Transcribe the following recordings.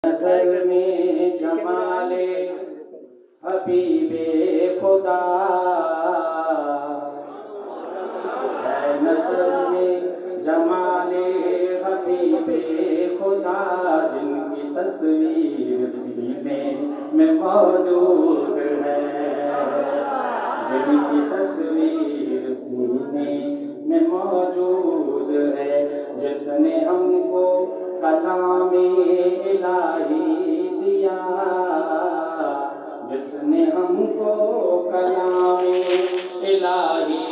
नज़र में जमाले हबीबे खुदा है, नज़र में जमाले हबीबे खुदा, जिनकी तस्वीर सीने में मौजूद है, जिनकी तस्वीर सीने में मौजूद है, जिसने हमको कलामे इलाही दिया, जिसने हमको कलामे इलाही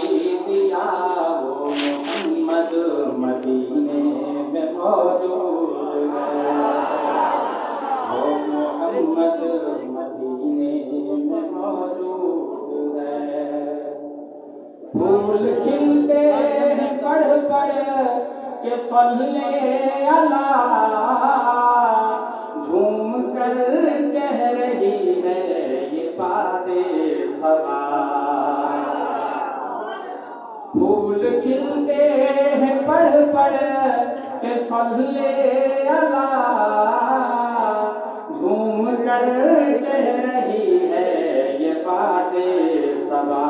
दिया, वो मोहम्मद मदीने में मौजूद है, वो मोहम्मद मदीने में मौजूद है। फूल खिलते हैं पढ़ पढ़ के सल्ले अला, झूम कर कह रही है ये बादे सवा। फूल खिलते हैं पढ़ पढ़ के सल्ले अला, झूम कर कह रही है ये बादे सवा।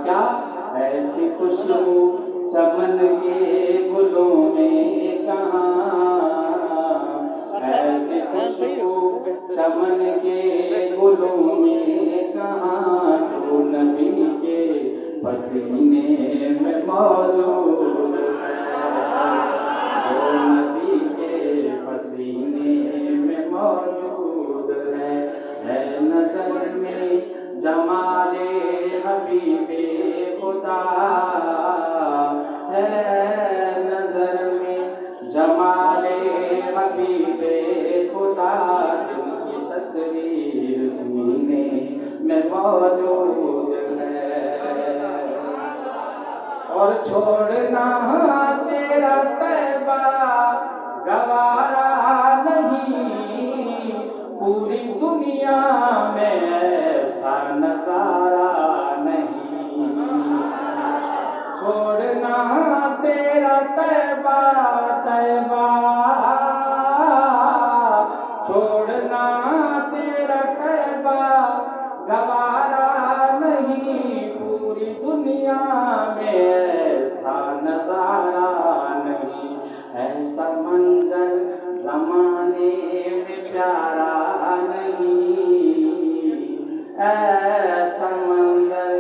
क्या ऐसी खुशबू चमन के गुलों में कहाँ, ऐसी खुशबू चमन के गुलों में कहाँ, जो नबी के पसीने में मौजूद है, जो नबी के पसीने में मौजूद है नज़र में जमाले हबीबे खुदा, है नज़र में जमाले हबीबे खुदा, जिनकी तस्वीर सीने में मौजूद है। और छोड़ना तेरा तैबा गवारा नहीं, पूरी दुनिया में ऐसा नजारा नहीं। छोड़ना तेरा तैबा तैबा, छोड़ना तेरा तैबा गवारा नहीं, पूरी दुनिया में ऐसा नजारा नहीं। ऐसा मंजर ज़माने में प्यारा नहीं, ऐसा मंजर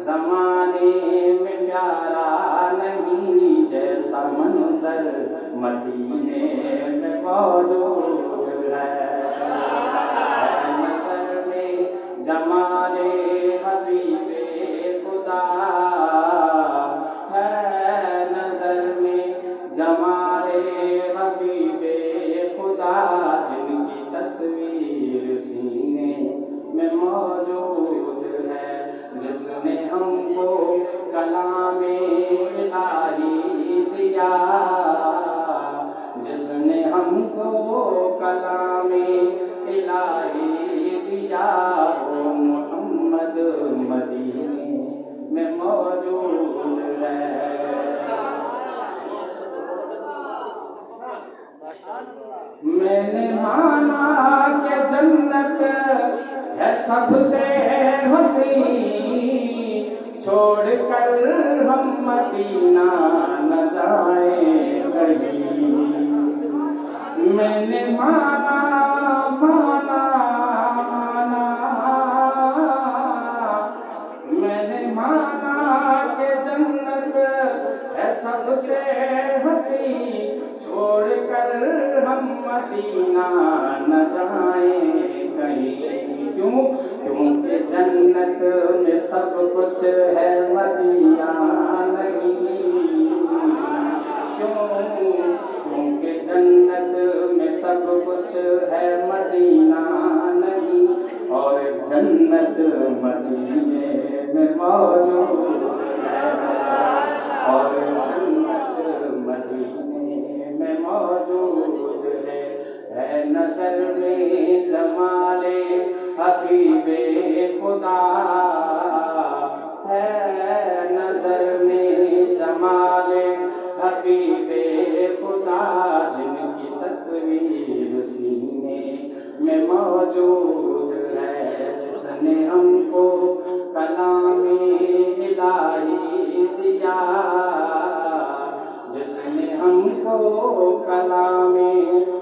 ज़माने में प्यारा नहीं, जैसा मंजर मदीने में मौजूद है। नज़र में जमाले हबीबे खुदा, है नज़र में जमाले हबीबे खुदा, जिनकी तस्वीर सीने में मौजूद है, जिसने हमको कलामे इलाही दिया, जिसने हमको कलामे इलाही दिया, वो मोहम्मद मदीने में मौजूद है। मैंने माना कि जन्नत है सबसे हसी, छोड़कर हम मदीना न जाए कहीं। मैंने माना माना माना, मैंने माना कि जन्नत है सबसे हसी, छोड़कर हम मदीना न जाए कहीं। क्यों? क्योंकि जन्नत में सब कुछ है, मदीना नहीं। क्यों? क्योंकि जन्नत में सब कुछ है, मदीना नहीं, और जन्नत मदीने में मौजूद है, और जन्नत मदीने में मौजूद है नज़र में जमाले हबीबे खुदा। में मौजूद है, जिसने हमको कलामे इलाही दिया, जिसने हमको कलामे